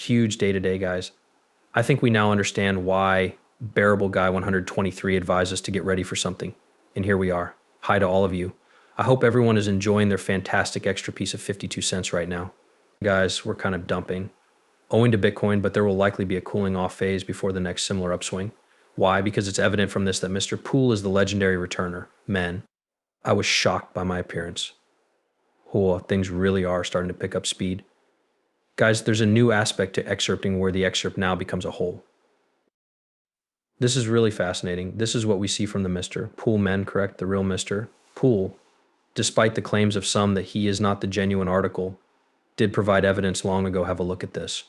huge day to day, guys. I think we now understand why Bearable Guy 123 advised us to get ready for something. And here we are. Hi to all of you. I hope everyone is enjoying their fantastic extra piece of 52 cents right now. Guys, we're kind of dumping, owing to Bitcoin, but there will likely be a cooling off phase before the next similar upswing. Why? Because it's evident from this that Mr. Poole is the legendary returner. Men, I was shocked by my appearance. Oh, things really are starting to pick up speed. Guys, there's a new aspect to excerpting where the excerpt now becomes a whole. This is really fascinating. This is what we see from the Mr. Poole men, correct? The real Mr. Poole, despite the claims of some that he is not the genuine article, did provide evidence long ago. Have a look at this.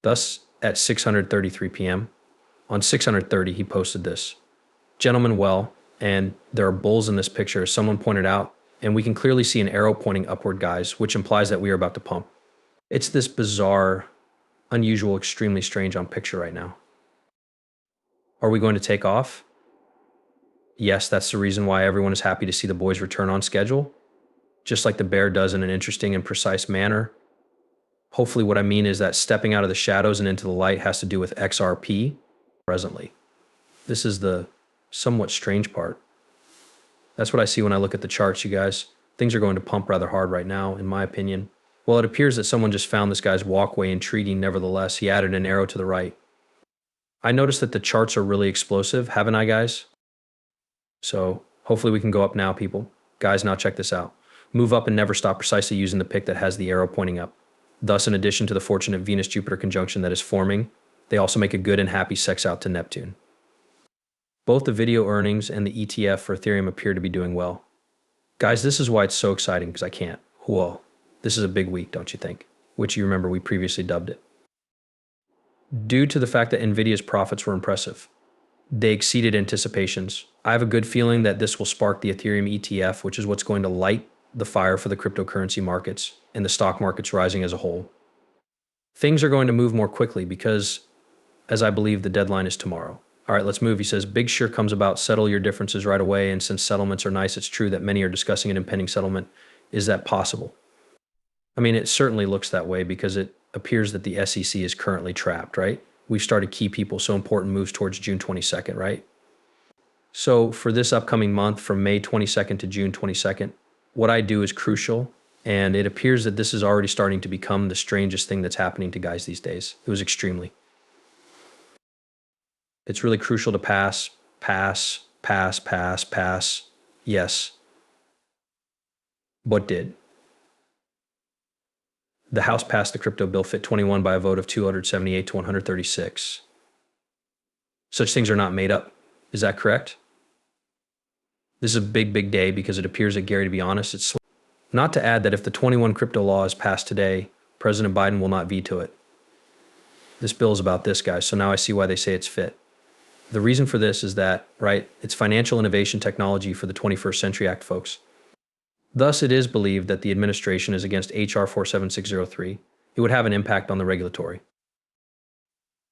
Thus, at 6:33 p.m., on 6:30, he posted this. Gentlemen, well, and there are bulls in this picture, as someone pointed out, and we can clearly see an arrow pointing upward, guys, which implies that we are about to pump. It's this bizarre, unusual, extremely strange on picture right now. Are we going to take off? Yes, that's the reason why everyone is happy to see the boys return on schedule, just like the bear does in an interesting and precise manner. Hopefully what I mean is that stepping out of the shadows and into the light has to do with XRP presently. This is the somewhat strange part. That's what I see when I look at the charts, you guys. Things are going to pump rather hard right now, in my opinion. Well, it appears that someone just found this guy's walkway intriguing. Nevertheless, he added an arrow to the right. I noticed that the charts are really explosive, haven't I, guys? So hopefully we can go up now, people. Guys, now check this out. Move up and never stop precisely using the pick that has the arrow pointing up. Thus, in addition to the fortunate Venus-Jupiter conjunction that is forming, they also make a good and happy sex out to Neptune. Both the video earnings and the ETF for Ethereum appear to be doing well. Guys, this is why it's so exciting, because I can't. Whoa, this is a big week, don't you think? Which you remember we previously dubbed it. Due to the fact that NVIDIA's profits were impressive, they exceeded anticipations. I have a good feeling that this will spark the Ethereum ETF, which is what's going to light the fire for the cryptocurrency markets and the stock markets rising as a whole. Things are going to move more quickly because, as I believe, the deadline is tomorrow. All right, let's move. He says, big sure comes about, settle your differences right away. And since settlements are nice, it's true that many are discussing an impending settlement. Is that possible? I mean, it certainly looks that way because it appears that the SEC is currently trapped, right? We've started key people, so important moves towards June 22nd, right? So for this upcoming month, from May 22nd to June 22nd, what I do is crucial. And it appears that this is already starting to become the strangest thing that's happening to guys these days. It was extremely. It's really crucial to pass. Yes. What did? The House passed the crypto bill Fit 21 by a vote of 278 to 136. Such things are not made up. Is that correct? This is a big, big day because it appears that, Gary, to be honest, it's not to add that if the 21 crypto law is passed today, President Biden will not veto it. This bill is about this, guys, so now I see why they say it's fit. The reason for this is that, right, it's Financial Innovation Technology for the 21st Century Act, folks. Thus, it is believed that the administration is against H.R. 47603. It would have an impact on the regulatory.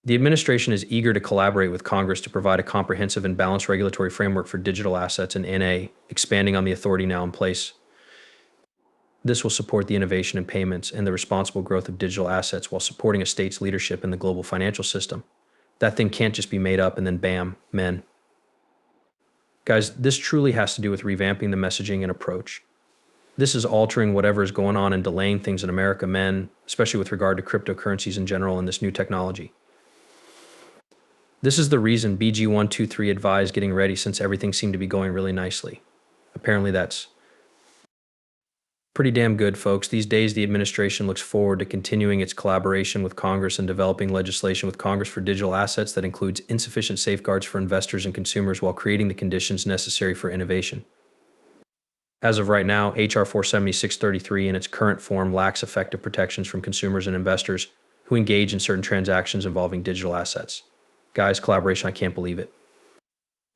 The administration is eager to collaborate with Congress to provide a comprehensive and balanced regulatory framework for digital assets and NA, expanding on the authority now in place. This will support the innovation in payments and the responsible growth of digital assets while supporting a state's leadership in the global financial system. That thing can't just be made up and then bam, men. Guys, this truly has to do with revamping the messaging and approach. This is altering whatever is going on and delaying things in America, men, especially with regard to cryptocurrencies in general and this new technology. This is the reason BG123 advised getting ready since everything seemed to be going really nicely. Apparently that's pretty damn good, folks. These days, the administration looks forward to continuing its collaboration with Congress and developing legislation with Congress for digital assets that includes insufficient safeguards for investors and consumers while creating the conditions necessary for innovation. As of right now, H.R. 47633 in its current form lacks effective protections from consumers and investors who engage in certain transactions involving digital assets. Guys, collaboration, I can't believe it.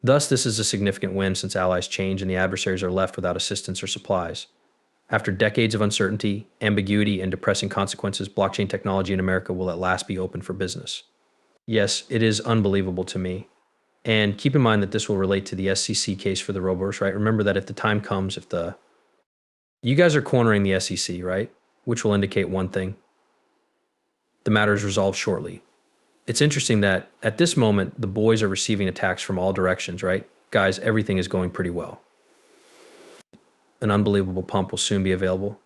Thus, this is a significant win since allies change and the adversaries are left without assistance or supplies. After decades of uncertainty, ambiguity, and depressing consequences, blockchain technology in America will at last be open for business. Yes, it is unbelievable to me. And keep in mind that this will relate to the SEC case for the Roboverse, right? Remember that if the time comes, you guys are cornering the SEC, right? Which will indicate one thing. The matter is resolved shortly. It's interesting that at this moment, the boys are receiving attacks from all directions, right? Guys, everything is going pretty well. An unbelievable pump will soon be available.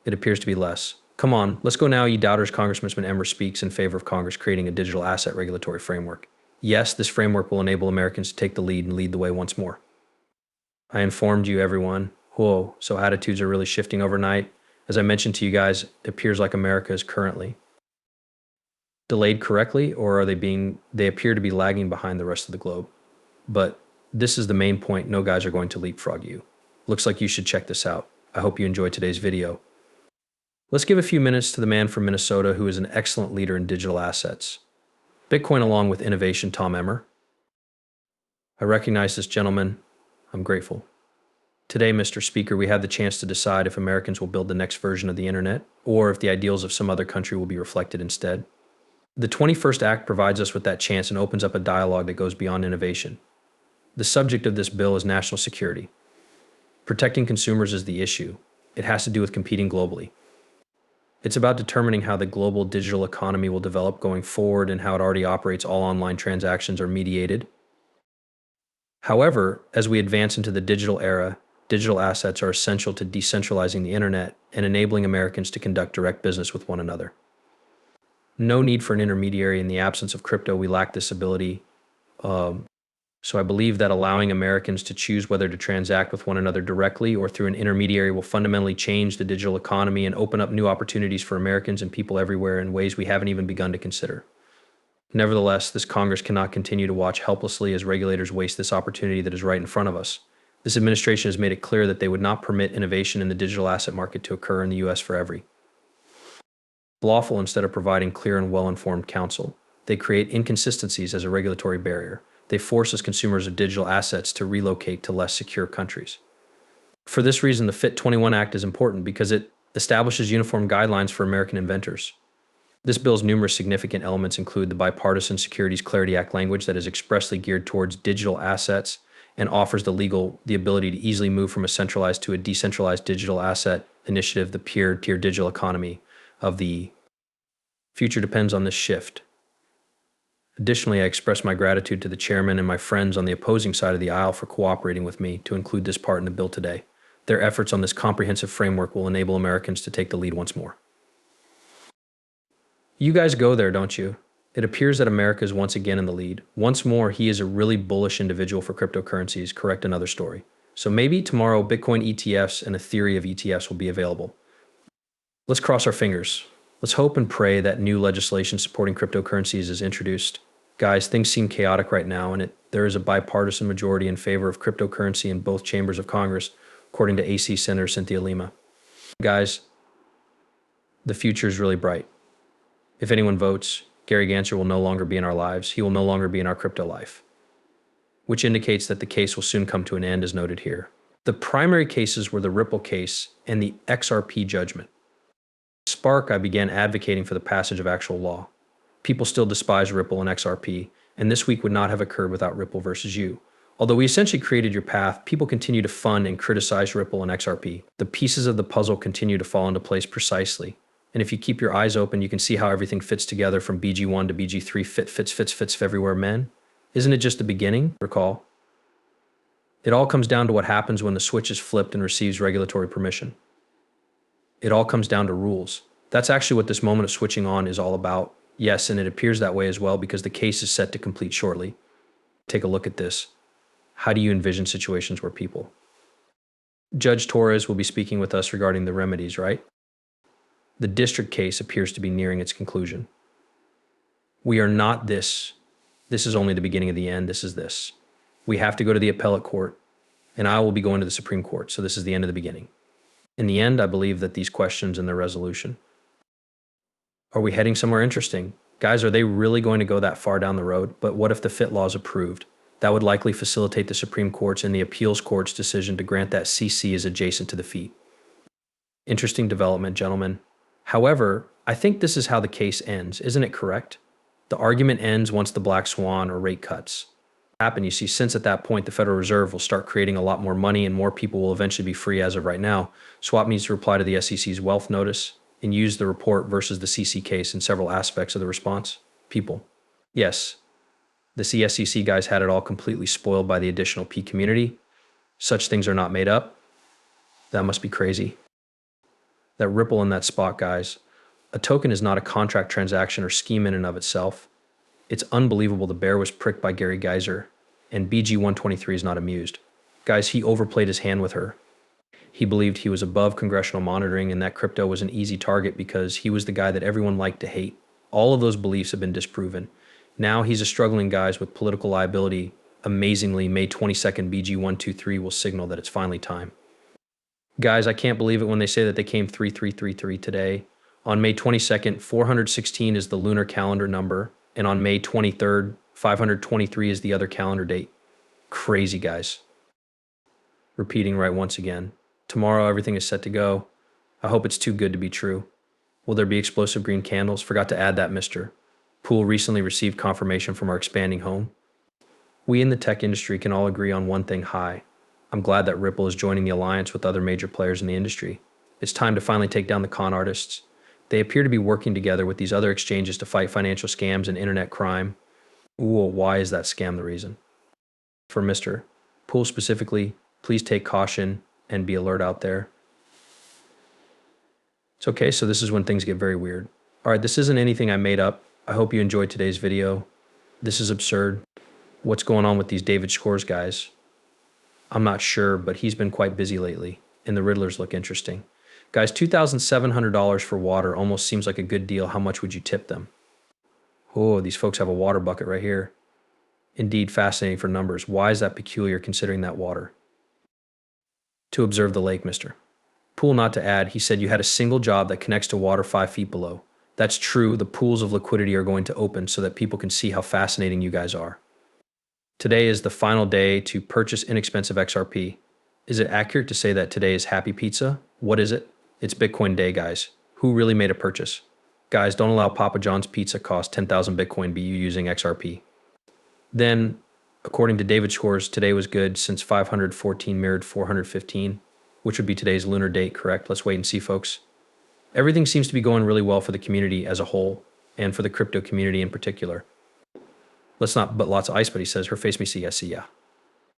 It appears to be less. Come on, let's go now, ye doubters. Congressman Emmer speaks in favor of Congress creating a digital asset regulatory framework. Yes, this framework will enable Americans to take the lead and lead the way once more. I informed you, everyone. Whoa, so attitudes are really shifting overnight. As I mentioned to you guys, it appears like America is currently delayed correctly, or are they appear to be lagging behind the rest of the globe. But this is the main point. No guys are going to leapfrog you. Looks like you should check this out. I hope you enjoyed today's video. Let's give a few minutes to the man from Minnesota who is an excellent leader in digital assets. Bitcoin along with innovation, Tom Emmer. I recognize this gentleman. I'm grateful. Today, Mr. Speaker, we have the chance to decide if Americans will build the next version of the internet or if the ideals of some other country will be reflected instead. The 21st Act provides us with that chance and opens up a dialogue that goes beyond innovation. The subject of this bill is national security. Protecting consumers is the issue. It has to do with competing globally. It's about determining how the global digital economy will develop going forward and how it already operates. All online transactions are mediated. However, as we advance into the digital era, digital assets are essential to decentralizing the internet and enabling Americans to conduct direct business with one another. No need for an intermediary. In the absence of crypto, we lack this ability. So I believe that allowing Americans to choose whether to transact with one another directly or through an intermediary will fundamentally change the digital economy and open up new opportunities for Americans and people everywhere in ways we haven't even begun to consider. Nevertheless, this Congress cannot continue to watch helplessly as regulators waste this opportunity that is right in front of us. This administration has made it clear that they would not permit innovation in the digital asset market to occur in the U.S. for every lawful instead of providing clear and well-informed counsel. They create inconsistencies as a regulatory barrier. They force us consumers of digital assets to relocate to less secure countries. For this reason, the FIT21 Act is important because it establishes uniform guidelines for American inventors. This bill's numerous significant elements include the Bipartisan Securities Clarity Act language that is expressly geared towards digital assets and offers the ability to easily move from a centralized to a decentralized digital asset initiative. The peer-to-peer digital economy of the future depends on this shift. Additionally, I express my gratitude to the chairman and my friends on the opposing side of the aisle for cooperating with me to include this part in the bill today. Their efforts on this comprehensive framework will enable Americans to take the lead once more. You guys go there, don't you? It appears that America is once again in the lead. Once more, he is a really bullish individual for cryptocurrencies. Correct, another story. So maybe tomorrow Bitcoin ETFs and a theory of ETFs will be available. Let's cross our fingers. Let's hope and pray that new legislation supporting cryptocurrencies is introduced. Guys, things seem chaotic right now, and there is a bipartisan majority in favor of cryptocurrency in both chambers of Congress, according to AC Senator Cynthia Lima. Guys, the future is really bright. If anyone votes, Gary Gensler will no longer be in our lives. He will no longer be in our crypto life, which indicates that the case will soon come to an end, as noted here. The primary cases were the Ripple case and the XRP judgment. Spark, I began advocating for the passage of actual law. People still despise Ripple and XRP, and this week would not have occurred without Ripple versus you. Although we essentially created your path, people continue to fund and criticize Ripple and XRP. The pieces of the puzzle continue to fall into place precisely. And if you keep your eyes open, you can see how everything fits together from BG1 to BG3, fits everywhere, men. Isn't it just the beginning? Recall. It all comes down to what happens when the switch is flipped and receives regulatory permission. It all comes down to rules. That's actually what this moment of switching on is all about. Yes, and it appears that way as well because the case is set to complete shortly. Take a look at this. How do you envision situations where people? Judge Torres will be speaking with us regarding the remedies, right? The district case appears to be nearing its conclusion. We are not this. This is only the beginning of the end. This is this. We have to go to the appellate court, and I will be going to the Supreme Court. So this is the end of the beginning. In the end, I believe that these questions and their resolution. Are we heading somewhere interesting? Guys, are they really going to go that far down the road? But what if the FIT law is approved? That would likely facilitate the Supreme Court's and the appeals court's decision to grant that CC is adjacent to the FIT. Interesting development, gentlemen. However, I think this is how the case ends. Isn't it correct? The argument ends once the black swan or rate cuts happen. You see, since at that point, the Federal Reserve will start creating a lot more money and more people will eventually be free as of right now. Swap needs to reply to the SEC's wealth notice. and used the report versus the CC case in several aspects of the response. People. Yes, the CSCC guys had it all completely spoiled by the additional P community. Such things are not made up. That must be crazy. That ripple in that spot, guys. A token is not a contract transaction or scheme in and of itself. It's unbelievable the bear was pricked by Gary Geyser, and BG123 is not amused. Guys, he overplayed his hand with her. He believed he was above congressional monitoring and that crypto was an easy target because he was the guy that everyone liked to hate. All of those beliefs have been disproven. Now he's a struggling guy with political liability. Amazingly, May 22nd, BG123 will signal that it's finally time. Guys, I can't believe it when they say that they came 3333 today. On May 22nd, 416 is the lunar calendar number, and on May 23rd, 523 is the other calendar date. Crazy, guys. Repeating right once again. Tomorrow, everything is set to go. I hope it's too good to be true. Will there be explosive green candles? Forgot to add that, mister. Pool recently received confirmation from our expanding home. We in the tech industry can all agree on one thing high. I'm glad that Ripple is joining the alliance with other major players in the industry. It's time to finally take down the con artists. They appear to be working together with these other exchanges to fight financial scams and internet crime. Ooh, why is that scam the reason? For Mr. Pool specifically, please take caution and be alert out there. It's okay, so this is when things get very weird. All right, this isn't anything I made up. I hope you enjoyed today's video. This is absurd. What's going on with these David Schwartz guys? I'm not sure, but he's been quite busy lately, and the Riddlers look interesting. Guys, $2,700 for water almost seems like a good deal. How much would you tip them? Oh, these folks have a water bucket right here. Indeed, fascinating for numbers. Why is that peculiar considering that water? To observe the lake, mister. Pool not to add, he said you had a single job that connects to water 5 feet below. That's true. The pools of liquidity are going to open so that people can see how fascinating you guys are. Today is the final day to purchase inexpensive XRP. Is it accurate to say that today is Happy Pizza? What is it? It's Bitcoin Day, guys. Who really made a purchase? Guys, don't allow Papa John's pizza cost 10,000 Bitcoin be you using XRP. Then, according to David Schwartz, today was good since 514 mirrored 415, which would be today's lunar date, correct? Let's wait and see, folks. Everything seems to be going really well for the community as a whole, and for the crypto community in particular. Let's not but lots of ice, but he says, her face me see, I see, yeah.